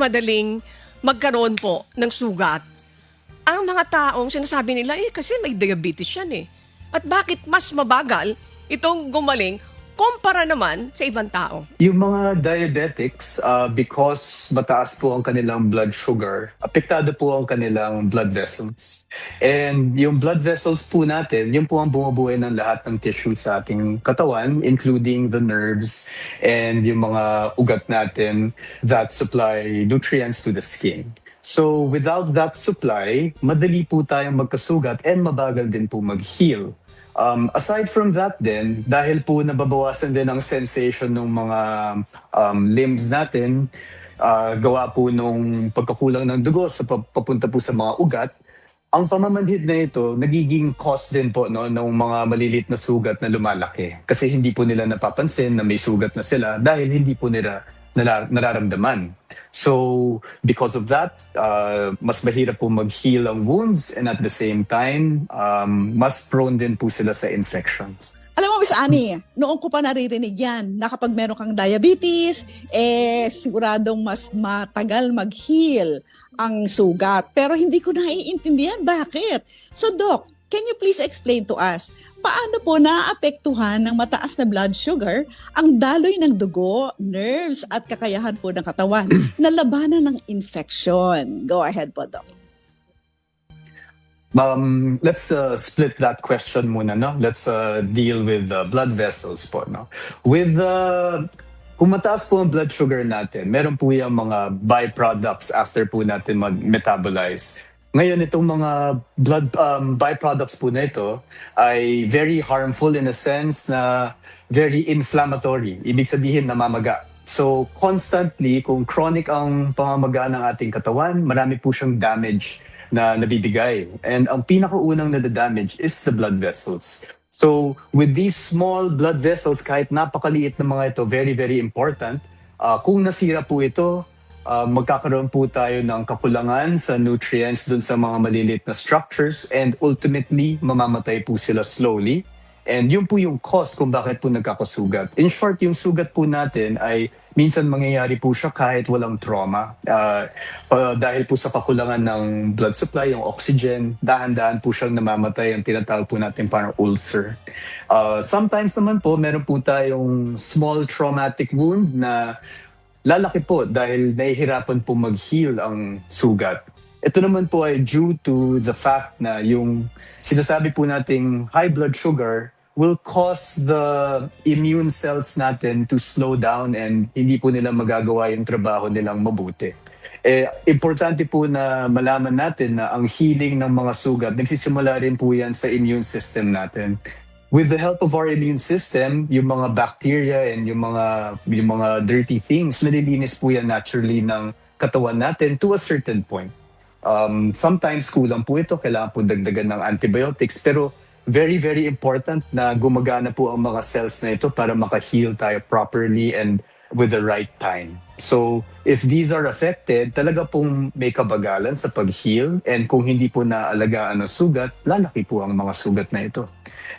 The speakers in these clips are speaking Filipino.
madaling magkaroon po ng sugat? Ang mga taong sinasabi nila, kasi may diabetes yan eh. At bakit mas mabagal itong gumaling kumpara naman sa ibang tao? Yung mga diabetics, because mataas po ang kanilang blood sugar, apektado po ang kanilang blood vessels. And yung blood vessels po natin, yun po ang bumubuhay ng lahat ng tissue sa ating katawan, including the nerves and yung mga ugat natin that supply nutrients to the skin. So without that supply, madali po tayong magkasugat and mabagal din po mag-heal. Aside from that din, dahil po nababawasan din ang sensation ng mga limbs natin, gawa po nung pagkakulang ng dugo sa papunta po sa mga ugat, ang pamamanhid na ito, nagiging cause din po no, ng mga malilit na sugat na lumalaki. Kasi hindi po nila napapansin na may sugat na sila dahil hindi po nila nararamdaman. So, because of that, mas mahirap po mag-heal ang wounds and at the same time, mas prone din po sila sa infections. Alam mo, Miss Annie, noong ko pa naririnig yan, na kapag meron kang diabetes, siguradong mas matagal mag-heal ang sugat. Pero hindi ko naiintindihan bakit. So, Doc, can you please explain to us, paano po naapektuhan ng mataas na blood sugar ang daloy ng dugo, nerves at kakayahan po ng katawan na labanan ng infection? Go ahead po, Doc. Let's split that question muna, no? Let's deal with blood vessels po, no? With kung mataas po ang blood sugar natin, meron po yung mga byproducts after po natin mag-metabolize. Ngayon, itong mga blood byproducts po na ito ay very harmful in a sense na very inflammatory. Ibig sabihin, namamaga. So, constantly, kung chronic ang pamamaga ng ating katawan, marami po siyang damage na nabibigay. And ang pinakaunang nadadamage is the blood vessels. So, with these small blood vessels, kahit napakaliit na mga ito, very, very important. Kung nasira po ito, magkakaroon po tayo ng kakulangan sa nutrients dun sa mga maliliit na structures and ultimately, mamamatay po sila slowly. And yun po yung cause kung bakit po nagkakasugat. In short, yung sugat po natin ay minsan mangyayari po siya kahit walang trauma. Dahil po sa kakulangan ng blood supply, yung oxygen, dahan-dahan po siyang namamatay, ang tinatawag po natin parang ulcer. Sometimes naman po, meron po tayong small traumatic wound na lalaki po dahil nahihirapan po mag-heal ang sugat. Ito naman po ay due to the fact na yung sinasabi po nating high blood sugar will cause the immune cells natin to slow down and hindi po nila magagawa yung trabaho nilang mabuti. Importante po na malaman natin na ang healing ng mga sugat, nagsisimula rin po yan sa immune system natin. With the help of our immune system, yung mga bacteria and yung mga dirty things, nalilinis po yan naturally ng katawan natin to a certain point. Sometimes kulang po ito, kailangan po dagdagan ng antibiotics, pero very, very important na gumagana po ang mga cells na ito para maka-heal tayo properly and with the right time. So, if these are affected, talaga pong may kabagalan sa pag-heal and kung hindi po naalagaan ang sugat, lalaki po ang mga sugat na ito.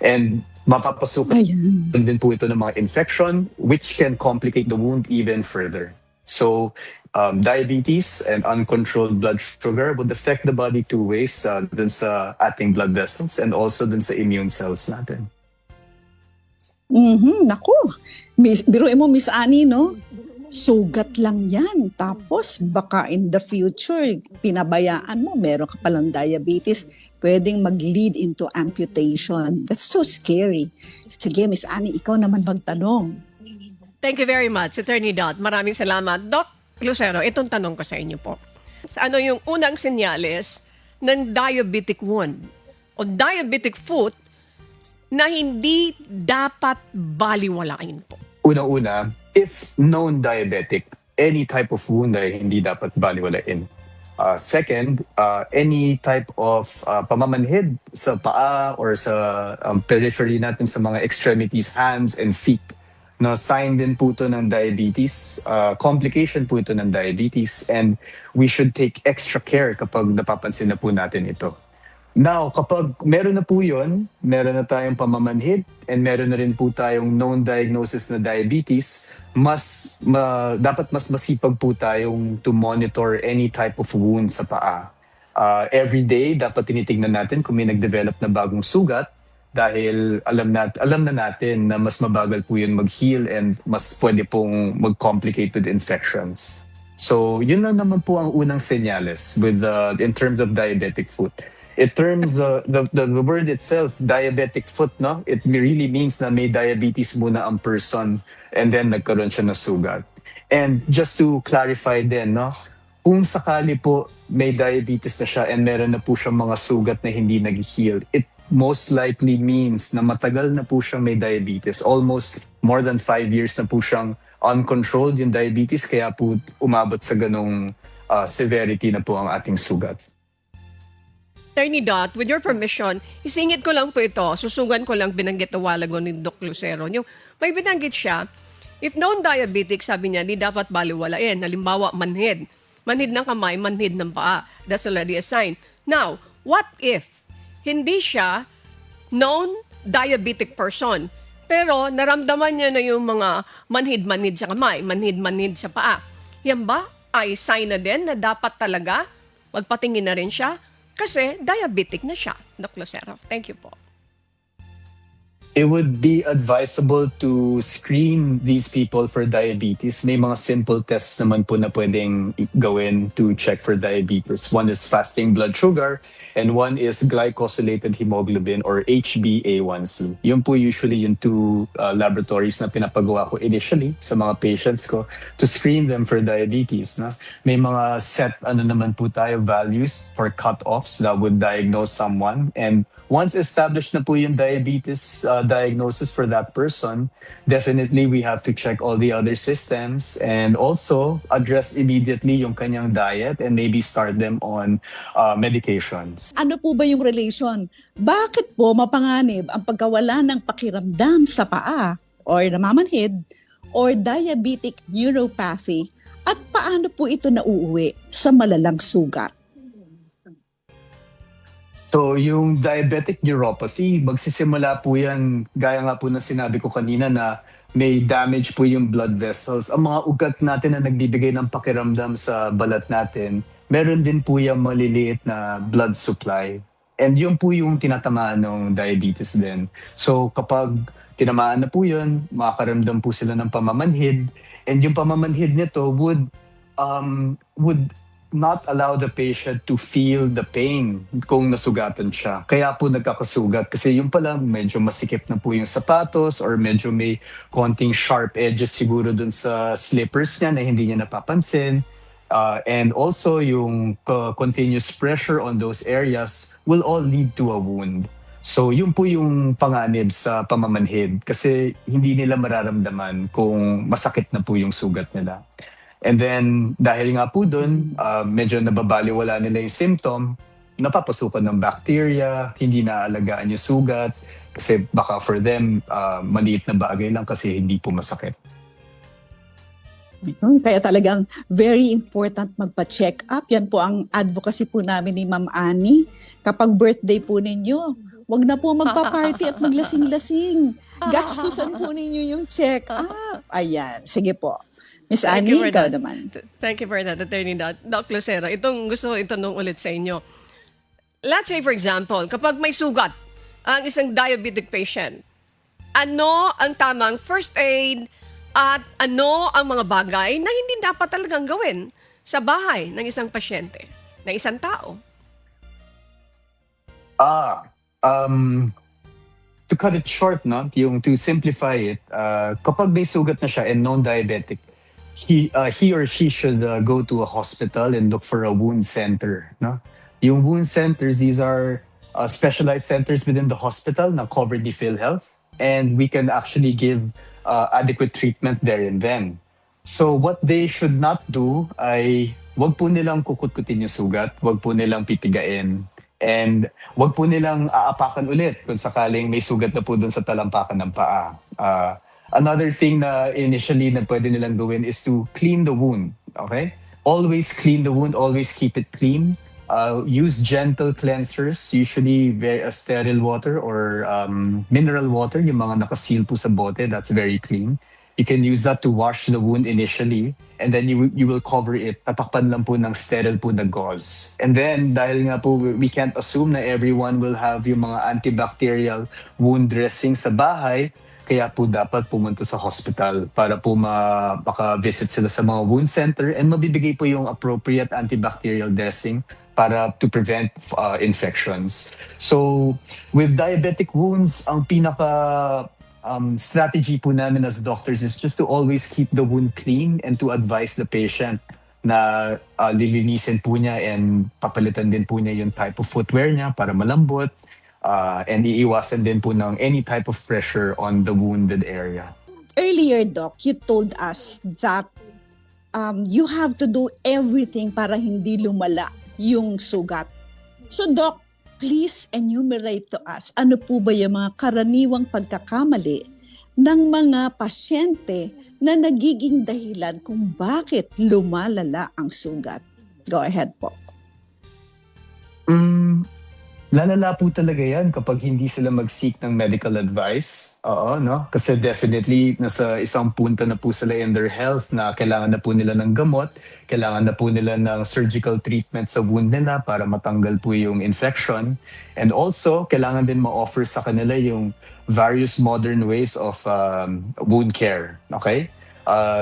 And mapapasukan din po ito ng mga infection which can complicate the wound even further. So, diabetes and uncontrolled blood sugar would affect the body two ways, dun sa ating blood vessels and also dun sa immune cells natin. Naku, biruin mo, Miss Annie, no? Sugat lang yan. Tapos baka in the future, pinabayaan mo, meron ka palang diabetes, pwedeng mag-lead into amputation. That's so scary. Sige, Miss Annie, ikaw naman magtanong. Thank you very much, Attorney Dot. Maraming salamat. Doc Lucero, itong tanong ko sa inyo po. Ano yung unang senyales ng diabetic wound o diabetic foot na hindi dapat baliwalain po? Unang-una, if known diabetic, any type of wound ay hindi dapat baliwalain. Second, any type of pamamanhid sa paa or sa periphery natin sa mga extremities, hands and feet, na sign din po ito ng diabetes, complication po ito ng diabetes, and we should take extra care kapag napapansin na po natin ito. Now, kapag meron na po yun, meron na tayong pamamanhid, and meron na rin po tayong known diagnosis na diabetes, dapat mas masipag po tayong to monitor any type of wound sa paa. Every day, dapat tinitingnan natin kung may nag-develop na bagong sugat dahil alam na natin na mas mabagal po yun mag-heal and mas pwede pong mag-complicate with infections. So, yun lang naman po ang unang senyales in terms of diabetic foot. It terms the word itself, diabetic foot, no? It really means na may diabetes muna ang person and then nagkaroon siya ng sugat. And just to clarify din, no? Kung sakali po may diabetes na siya and meron na po siyang mga sugat na hindi nag-heal, it most likely means na matagal na po siyang may diabetes. Almost more than 5 years na po siyang uncontrolled yung diabetes, kaya po umabot sa ganong severity na po ang ating sugat. Attorney Dot, with your permission, isingit ko lang po ito, susugan ko lang binanggit na walago ni Doc Lucero. Yung may binanggit siya, if known diabetic, sabi niya, di dapat baliwalain. Halimbawa, manhid. Manhid ng kamay, manhid ng paa. That's already a sign. Now, what if hindi siya known diabetic person, pero naramdaman niya na yung mga manhid-manhid sa kamay, manhid-manhid sa paa? Yan ba ay sign na din na dapat talaga magpatingin na rin siya? Kasi diabetic na siya, Doc Lucero. Thank you po. It would be advisable to screen these people for diabetes. May mga simple tests naman po na pwedeng gawin to check for diabetes. One is fasting blood sugar and one is glycosylated hemoglobin or HbA1c. Yun po usually yung two laboratories na pinapagawa ko initially sa mga patients ko to screen them for diabetes. No? May mga set naman po tayo values for cut-offs that would diagnose someone, and once established na po yung diabetes diagnosis for that person, definitely we have to check all the other systems and also address immediately yung kanyang diet and maybe start them on medications. Ano po ba yung relation? Bakit po mapanganib ang pagkawala ng pakiramdam sa paa or namamanhid or diabetic neuropathy at paano po ito nauuwi sa malalang sugat? So yung diabetic neuropathy, magsisimula po yan, gaya nga po na sinabi ko kanina na may damage po yung blood vessels. Ang mga ugat natin na nagbibigay ng pakiramdam sa balat natin, meron din po yung maliliit na blood supply. And yun po yung tinatamaan ng diabetes din. So kapag tinamaan na po yun, makakaramdam po sila ng pamamanhid. And yung pamamanhid nito would not allow the patient to feel the pain kung nasugatan siya. Kaya po nagkakasugat kasi yung pala medyo masikip na po yung sapatos or medyo may konting sharp edges siguro dun sa slippers niya na hindi niya napapansin. And also yung continuous pressure on those areas will all lead to a wound. So yun po yung panganib sa pamamanhid kasi hindi nila mararamdaman kung masakit na po yung sugat nila. And then, dahil nga po dun, medyo nababaliwala nila yung symptom, napapasukan ng bacteria, hindi naaalagaan yung sugat, kasi baka for them, maliit na bagay lang kasi hindi po masakit. Kaya talagang very important magpa-check up. Yan po ang advocacy po namin ni Ma'am Annie. Kapag birthday po ninyo, wag na po magpa-party at maglasing-lasing. Gastusan po ninyo yung check up. Ayan, sige po. Miss Annie, ikaw naman. Thank you for that, Attorney Doc Lucero. Itong gusto ko itanong ulit sa inyo. Let's say, for example, kapag may sugat ang isang diabetic patient, ano ang tamang first aid at ano ang mga bagay na hindi dapat talagang gawin sa bahay ng isang pasyente, ng isang tao? To cut it short, no? To simplify it, kapag may sugat na siya and non-diabetic, he or she should go to a hospital and look for a wound center. No? Yung wound centers, these are specialized centers within the hospital na covered ni PhilHealth, and we can actually give adequate treatment there and then. So what they should not do ay wag po nilang kukut-kutin yung sugat, wag po nilang pipigain, and wag po nilang aapakan ulit kung sakaling may sugat na po dun sa talampakan ng paa. Another thing na initially na pwede nilang gawin is to clean the wound, okay? Always clean the wound, always keep it clean. Use gentle cleansers, usually very sterile water or mineral water, yung mga nakaseal po sa bote, that's very clean. You can use that to wash the wound initially, and then you will cover it. Tatakpan lang po ng sterile po na gauze. And then, dahil nga po we can't assume na everyone will have yung mga antibacterial wound dressing sa bahay, kaya po dapat pumunta sa hospital para po maka-visit sila sa mga wound center and mabibigay po yung appropriate antibacterial dressing para to prevent infections. So, with diabetic wounds, ang pinaka strategy po namin as doctors is just to always keep the wound clean and to advise the patient na lilinisin po niya and papalitan din po niya yung type of footwear niya para malambot and iiwasan din po ng any type of pressure on the wounded area. Earlier, Doc, you told us that you have to do everything para hindi lumala yung sugat. So, Doc, please enumerate to us, ano po ba yung mga karaniwang pagkakamali ng mga pasyente na nagiging dahilan kung bakit lumalala ang sugat? Go ahead po. Lalala po talaga yan kapag hindi sila mag-seek ng medical advice. Oo, no? Kasi definitely nasa isang punto na po sila in their health na kailangan na po nila ng gamot, kailangan na po nila ng surgical treatment sa wound nila para matanggal po yung infection. And also, kailangan din ma-offer sa kanila yung various modern ways of wound care. Okay?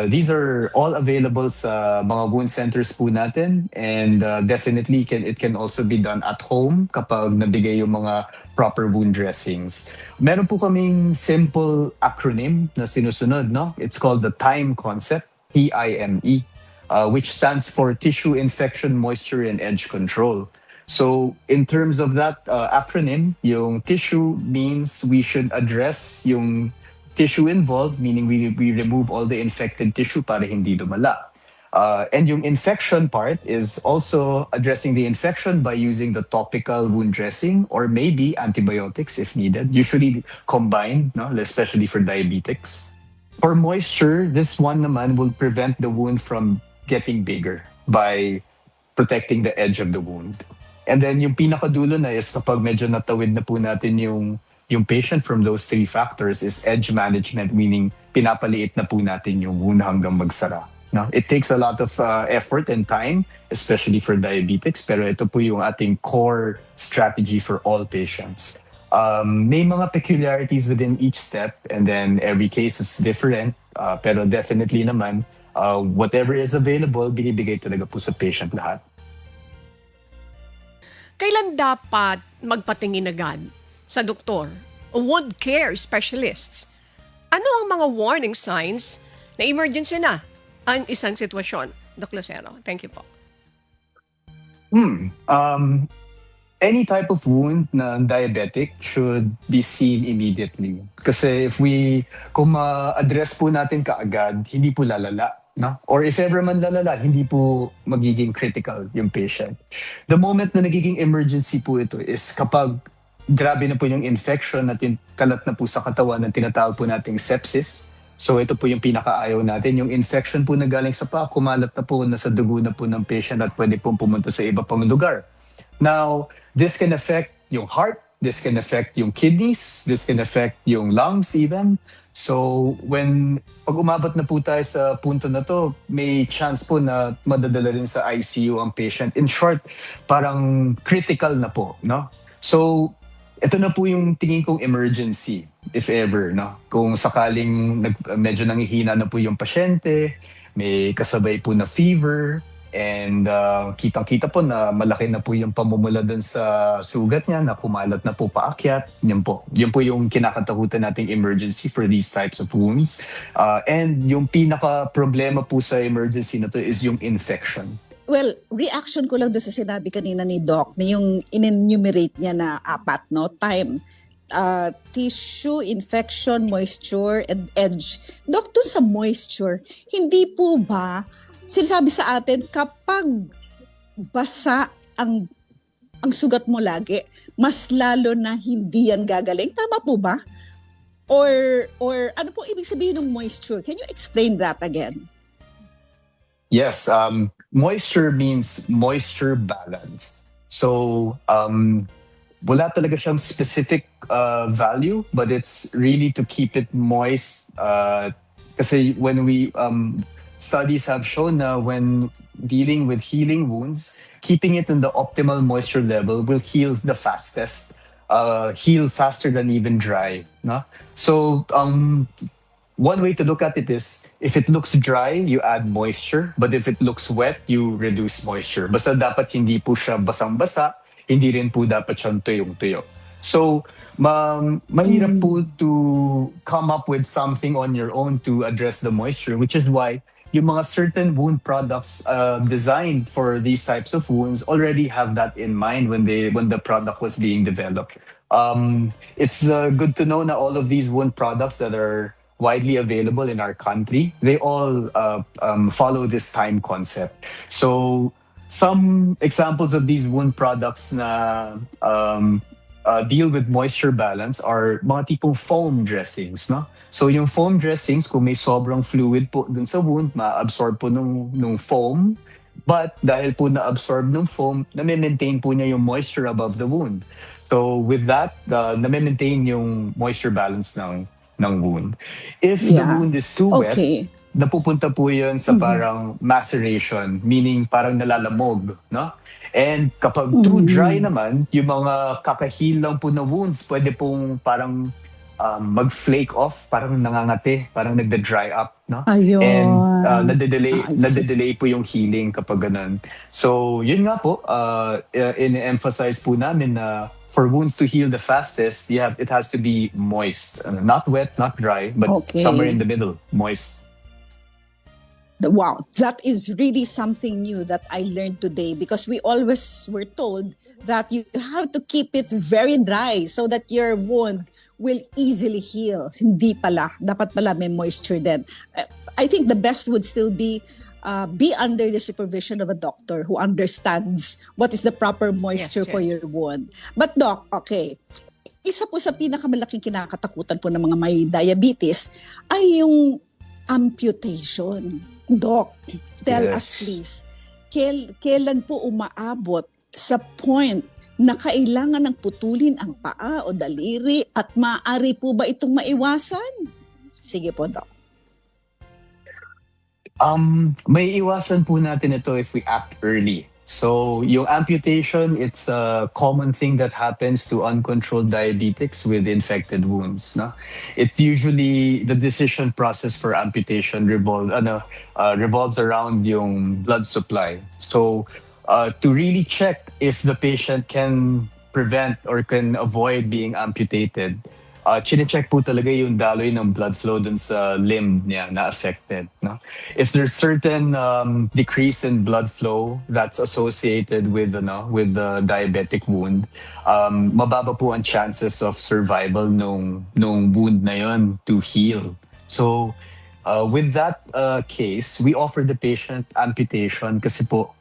These are all available sa mga wound centers po natin, and definitely it can also be done at home kapag nabigay yung mga proper wound dressings. Meron po kaming simple acronym na sinusunod, no? It's called the TIME concept, TIME, which stands for Tissue Infection, Moisture, and Edge Control. So in terms of that acronym, yung tissue means we should address yung tissue involved, meaning we remove all the infected tissue para hindi lumala. And yung infection part is also addressing the infection by using the topical wound dressing or maybe antibiotics if needed, usually combined, no? Especially for diabetics. For moisture, this one naman will prevent the wound from getting bigger by protecting the edge of the wound. And then yung pinakadulo na is kapag medyo natawid na po natin yung patient from those three factors is edge management, meaning pinapaliit na po natin yung wound hanggang magsara. No? It takes a lot of effort and time, especially for diabetics, pero ito po yung ating core strategy for all patients. May mga peculiarities within each step, and then every case is different, pero definitely naman, whatever is available, binibigay talaga po sa patient lahat. Kailan dapat magpatingin agad sa doktor o wound care specialists? Ano ang mga warning signs na emergency na ang isang sitwasyon? Dr. Lucero, thank you po. Any type of wound na diabetic should be seen immediately. Kasi kung ma-address po natin kaagad, hindi po lalala. No? Or if ever man lalala, hindi po magiging critical yung patient. The moment na nagiging emergency po ito is kapag grabe na po yung infection at yung kalat na po sa katawan na tinatawag po nating sepsis. So ito po yung pinakaayaw natin. Yung infection po na galing sa paa, kumalat na po, nasa dugo na po ng patient at pwede pong pumunta sa iba pang lugar. Now, this can affect yung heart, this can affect yung kidneys, this can affect yung lungs even. So pag umabot na po tayo sa punto na to, may chance po na madadala rin sa ICU ang patient. In short, parang critical na po, no? So ito na po yung tingin kong emergency, if ever, no? Kung sakaling medyo nanghihina na po yung pasyente, may kasabay po na fever, and kitang-kita po na malaki na po yung pamumula dun sa sugat niya, na kumalat na po paakyat. Yun po yung kinakatakutan nating emergency for these types of wounds. And yung pinaka-problema po sa emergency na to is yung infection. Well, reaction ko lang doon sa sinabi kanina ni Doc, na yung in-enumerate niya na apat, no? Time, tissue, infection, moisture, and edge. Doc, doon sa moisture, hindi po ba sinasabi sa atin kapag basa ang sugat mo lagi, mas lalo na hindi yan gagaling? Tama po ba? Or ano po ibig sabihin ng moisture? Can you explain that again? Yes, moisture means moisture balance. So, wala talaga siyang specific value, but it's really to keep it moist. Kasi when we studies have shown na when dealing with healing wounds, keeping it in the optimal moisture level will heal the fastest. Heal faster than even dry. No? So one way to look at it is if it looks dry, you add moisture. But if it looks wet, you reduce moisture. Basta dapat hindi po siya basang-basa, hindi rin po dapat siyang tuyong-tuyo. So, mahirap po to come up with something on your own to address the moisture, which is why yung mga certain wound products designed for these types of wounds already have that in mind when the product was being developed. It's good to know that all of these wound products that are widely available in our country, they all follow this time concept. So some examples of these wound products na deal with moisture balance are mga tipong foam dressings, no? So yung foam dressings, kung may sobrang fluid po dun sa wound, ma-absorb po nung foam. But dahil po na-absorb ng foam, na-maintain po niya yung moisture above the wound. So with that, na-maintain yung moisture balance ng wound. If the Yeah. wound is too wet, Okay. napupunta po yun sa parang maceration, meaning parang nalalamog, no? And kapag too dry naman, yung mga kakahil lang po na wounds, pwede pong parang mag-flake off, parang nangangati, parang nagda-dry up, no? Ayun. And I see. nade-delay po yung healing kapag ganun. So, yun nga po, in-emphasize po namin na for wounds to heal the fastest, it has to be moist. Not wet, not dry, but Okay. somewhere in the middle, moist. Wow, that is really something new that I learned today, because we always were told that you have to keep it very dry so that your wound will easily heal. Hindi pala. Dapat pala may moisture din. I think the best would still be under the supervision of a doctor who understands what is the proper moisture Yes, for yes. your wound. But Doc, okay, isa po sa pinakamalaking kinakatakutan po ng mga may diabetes ay yung amputation. Doc, tell us Yes. please, kailan po umaabot sa point na kailangan ng putulin ang paa o daliri, at maaari po ba itong maiwasan? Sige po, Doc. May iwasan po natin ito if we act early. So, yung amputation, it's a common thing that happens to uncontrolled diabetics with infected wounds. No? It's usually the decision process for amputation revolves around yung blood supply. So, to really check if the patient can prevent or can avoid being amputated, chine-check po talaga yung daloy ng blood flow dun sa limb niya na affected. No? If there's certain decrease in blood flow that's associated with the diabetic wound, mababa po ang chances of survival nung wound na yun to heal. So with that case, we offer the patient amputation kasi po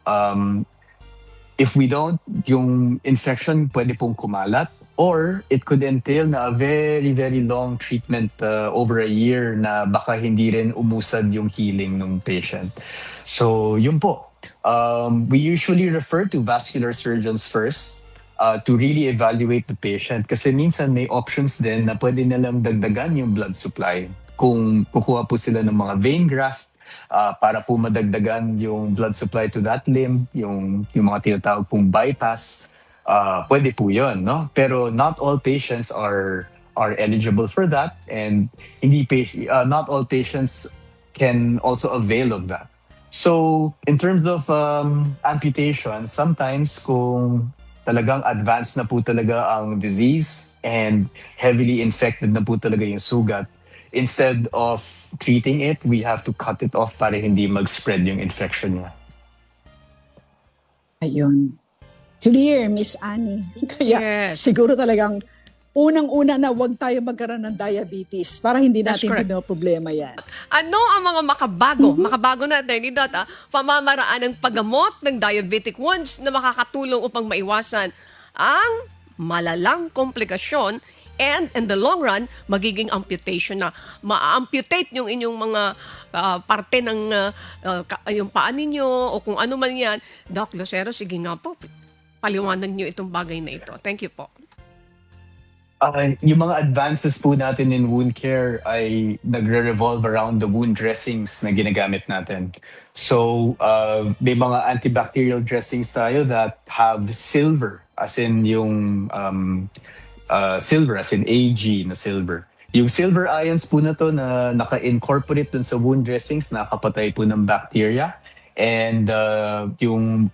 if we don't, yung infection pwede pong kumalat, or it could entail na a very, very long treatment over a year na baka hindi rin umusad yung healing ng patient. So, yun po. We usually refer to vascular surgeons first to really evaluate the patient kasi minsan may options din na pwede nilang dagdagan yung blood supply. Kung kukuha po sila ng mga vein graft, para po madagdagan yung blood supply to that limb, yung mga tinatawag pong bypass, pwede po yun, no? Pero not all patients are eligible for that, and not all patients can also avail of that. So, in terms of amputation, sometimes kung talagang advanced na po talaga ang disease and heavily infected na po talaga yung sugat, instead of treating it, we have to cut it off para hindi mag-spread yung infection niya. Ayun. Clear, Miss Annie. Kaya Yes. siguro talagang unang-una na huwag tayo magkaroon ng diabetes para hindi That's natin correct. pinoproblema yan. Ano ang mga makabago na Attorney Dot, pamamaraan ng paggamot ng diabetic wounds na makakatulong upang maiwasan ang malalang komplikasyon and in the long run, magiging amputation na. Ma-amputate yung inyong mga parte ng yung paa ninyo o kung ano man yan. Doc Lucero, sige nga po. paliwanag niyo itong bagay na ito. Thank you po. Yung mga advances po natin in wound care ay nagre-revolve around the wound dressings na ginagamit natin. So, may mga antibacterial dressings tayo that have silver, as in yung silver, as in AG na silver. Yung silver ions po na to na naka-incorporate dun sa wound dressings, nakapatay po ng bacteria. And yung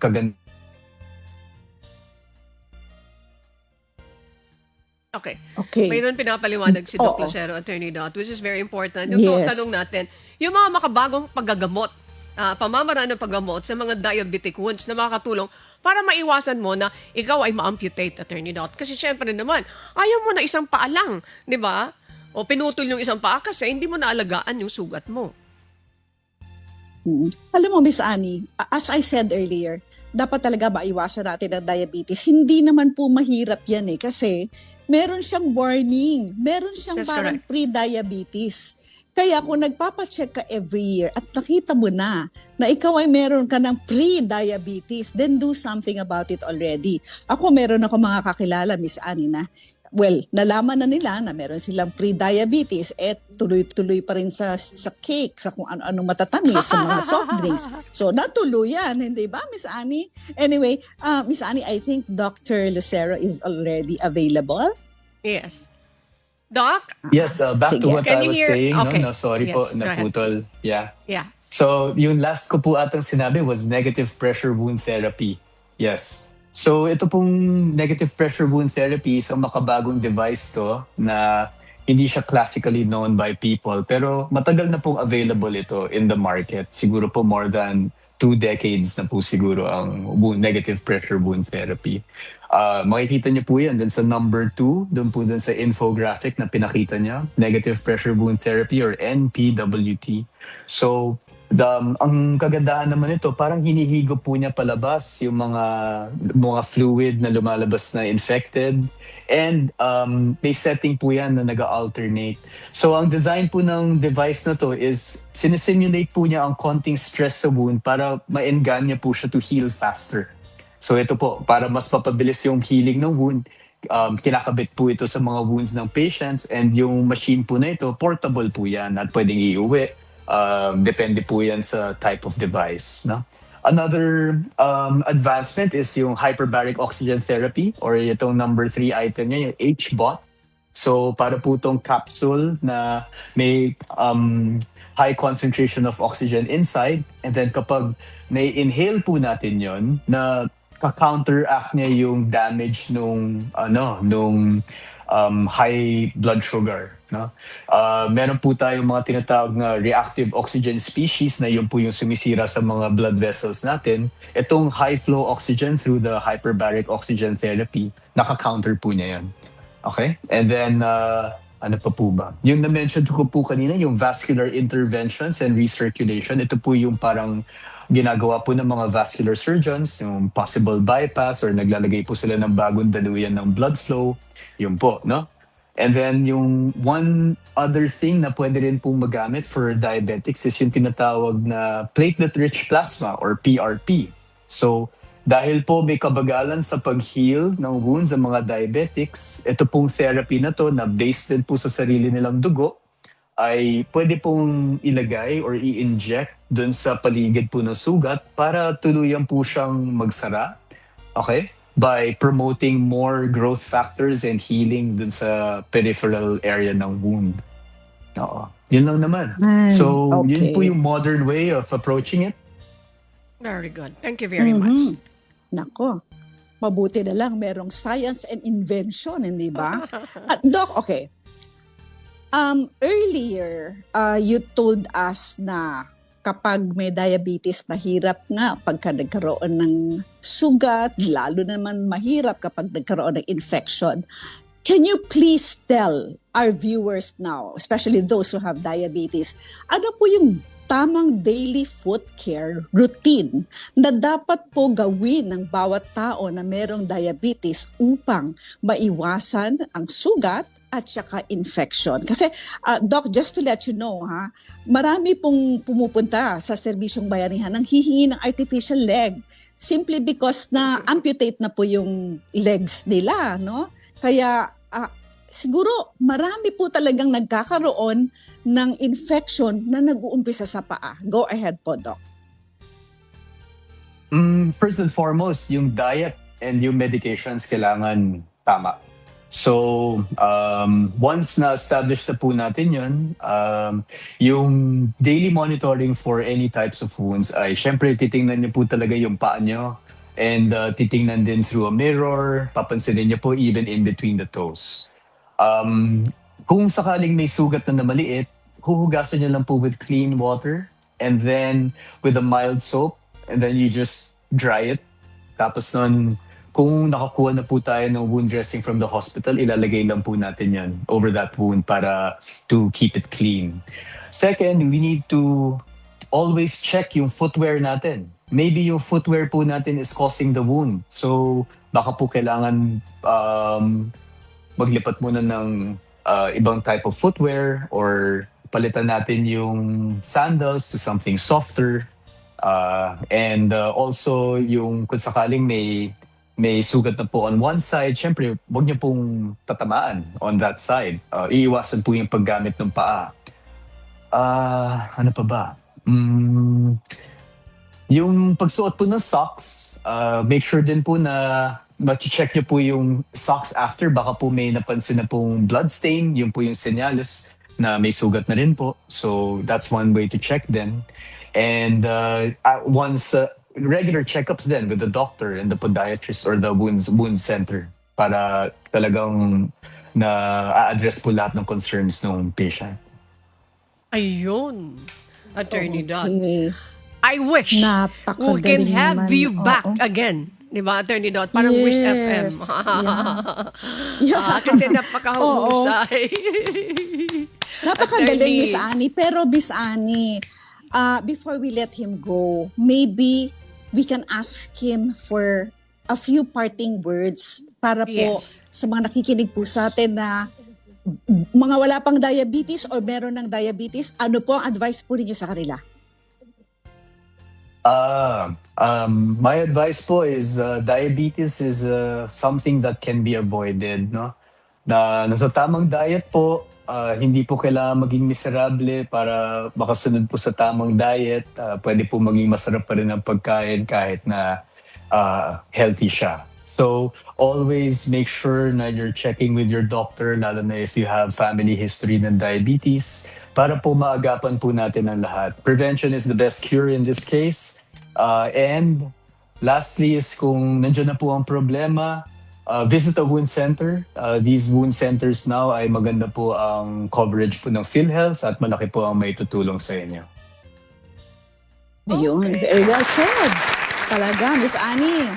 Okay. Mayroon pinapaliwanag si Doc Oo. Lucero, Attorney Dot, which is very important. Yung Yes. tanong natin, yung mga makabagong paggagamot, pamamaraan ng paggamot sa mga diabetic wounds na makakatulong para maiwasan mo na ikaw ay ma-amputate, Attorney Dot. Kasi syempre naman, ayaw mo na isang paa lang, di ba? O pinutol yung isang paa kasi hindi mo naalagaan yung sugat mo. Alam mo, Miss Annie, as I said earlier, dapat talaga maiwasan natin ang diabetes. Hindi naman po mahirap yan kasi meron siyang warning. Meron siyang That's parang correct. pre-diabetes. Kaya kung nagpapacheck ka every year at nakita mo na ikaw ay meron ka ng pre-diabetes, then do something about it already. Ako meron ako mga kakilala, Miss Annie, na nalaman na nila na meron silang pre-diabetes, tuloy-tuloy pa rin sa cake, sa kung ano-ano matatamis, sa mga soft drinks. So, natuloy yan, hindi ba, Miss Annie? Anyway, Miss Annie, I think Dr. Lucero is already available. Yes. Doc? Yes, back Sige. to what Can I you was hear- saying. okay. No, sorry Yes, po, go ahead, naputol. Yeah. Yeah. So, yung last ko po atang sinabi was negative pressure wound therapy. Yes. So, ito pong negative pressure wound therapy, isang makabagong device to na hindi siya classically known by people. Pero matagal na pong available ito in the market. Siguro po more than 2 decades na po siguro ang negative pressure wound therapy. Makikita niyo po yan dun sa number 2, dun po dun sa infographic na pinakita niya, negative pressure wound therapy or NPWT. So, ang kagandahan naman ito, parang hinihigop po niya palabas yung mga fluid na lumalabas na infected. And may setting po yan na nag-alternate. So ang design po ng device na to is sinisimulate po niya ang konting stress sa wound para ma-enganya po siya to heal faster. So ito po, para mas mapabilis yung healing ng wound, kinakabit po ito sa mga wounds ng patients, and yung machine po na ito, portable po yan at pwedeng iuwi. Depende po yan sa type of device. No? Another advancement is yung hyperbaric oxygen therapy, or itong number 3 item niya, yung HBOT. So para po itong capsule na may high concentration of oxygen inside, and then kapag na-inhale po natin yon, na ka-counteract niya yung damage nung high blood sugar. No? Meron po tayong mga tinatawag na reactive oxygen species na yun po yung sumisira sa mga blood vessels natin. Itong high flow oxygen through the hyperbaric oxygen therapy, naka-counter po niya yun. Okay? And then, ano pa po ba? Yung na-mention ko po kanina, yung vascular interventions and recirculation, ito po yung parang ginagawa po ng mga vascular surgeons, yung possible bypass or naglalagay po sila ng bagong daluyan ng blood flow. Yun po, no? And then yung one other thing na pwede rin pong magamit for diabetics is yung tinatawag na platelet-rich plasma or PRP. So dahil po may kabagalan sa pag-heal ng wounds ng mga diabetics, ito pong therapy na to na based din po sa sarili nilang dugo ay pwede pong ilagay or i-inject dun sa paligid po ng sugat para tuluyan po siyang magsara. Okay? By promoting more growth factors and healing dun sa peripheral area ng wound. Oo. Yun lang naman. So, yun po yung modern way of approaching it. Very good. Thank you very much. Nako, mabuti na lang merong science and invention, hindi ba? At Doc, okay. Earlier, you told us na kapag may diabetes, mahirap nga pagka nagkaroon ng sugat, lalo naman mahirap kapag nagkaroon ng infection. Can you please tell our viewers now, especially those who have diabetes, ano po yung tamang daily foot care routine na dapat po gawin ng bawat tao na merong diabetes upang maiwasan ang sugat at saka infection? Kasi, Doc, just to let you know, marami pong pumupunta sa serbisyong bayanihan nang hihingi ng artificial leg simply because na amputate na po yung legs nila, no? Kaya siguro marami po talagang nagkakaroon ng infection na nag-uumpisa sa paa. Go ahead po, Doc. First and foremost, yung diet and yung medications kailangan tama. So, once na-establish na po natin yun, yung daily monitoring for any types of wounds ay syempre titingnan niyo po talaga yung paa niyo and titingnan din through a mirror, papansinin niyo po even in between the toes. Kung sakaling may sugat na maliit, huhugasan niyo lang po with clean water and then with a mild soap and then you just dry it. Tapos nun, kung nakakuha na po tayo ng wound dressing from the hospital, ilalagay lang po natin yan over that wound para to keep it clean. Second, we need to always check yung footwear natin. Maybe yung footwear po natin is causing the wound. So, baka po kailangan maglipat muna ng ibang type of footwear or palitan natin yung sandals to something softer. And also, yung kung sakaling may sugat na po on one side, syempre, huwag niyo pong tatamaan on that side. Iiwasan po yung paggamit ng paa. Ano pa ba? Yung pagsuot po ng socks, make sure din po na check niyo po yung socks after. Baka po may napansin na pong blood stain, yun po yung senyales na may sugat na rin po. So that's one way to check then. And once regular checkups then with the doctor and the podiatrist or the wound center para talagang na-address po lahat ng concerns ng patient. Ayun, Attorney Dot. Okay. I wish we can Napakagaling have naman. you back Oo. again. Di ba, Attorney Dot? Parang Wish FM. Yes. Yeah. Kasi napakahusay. Napakagaling, Attorney. Miss Annie. Pero Miss Annie, before we let him go, maybe we can ask him for a few parting words para po Yes. sa mga nakikinig po sa atin na mga wala pang diabetes or meron ng diabetes, ano po ang advice po ninyo sa kanila? My advice po is diabetes is something that can be avoided, no? Na nasa tamang diet po, hindi po kailangan maging miserable para makasunod po sa tamang diet. Pwede po maging masarap pa rin ang pagkain kahit na healthy siya. So always make sure na you're checking with your doctor, lalo na if you have family history ng diabetes, para po maagapan po natin ang lahat. Prevention is the best cure in this case. And lastly is kung nandiyan na po ang problema, visit a wound center. These wound centers now ay maganda po ang coverage po ng PhilHealth at malaki po ang may tutulong sa inyo. Ayun, very well said. Talaga, Miss Annie.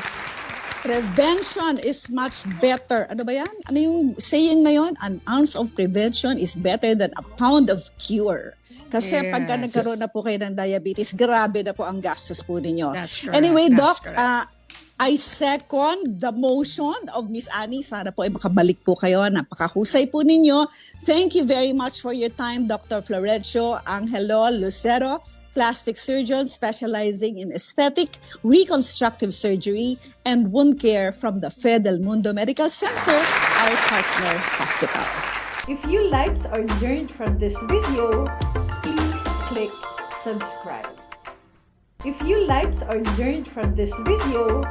Prevention is much better. Ano ba yan? Ano yung saying na yon? An ounce of prevention is better than a pound of cure. Kasi Yes. pagka nagkaroon na po kayo ng diabetes, grabe na po ang gastos po ninyo. That's correct. Anyway, That's Doc, correct. I second the motion of Miss Annie. Sana po ay makabalik po kayo. Napakahusay po ninyo. Thank you very much for your time, Dr. Florencio Angelo Lucero, plastic surgeon specializing in aesthetic, reconstructive surgery, and wound care from the Fe del Mundo Medical Center, our partner hospital. If you liked or learned from this video, please click subscribe. If you liked or learned from this video,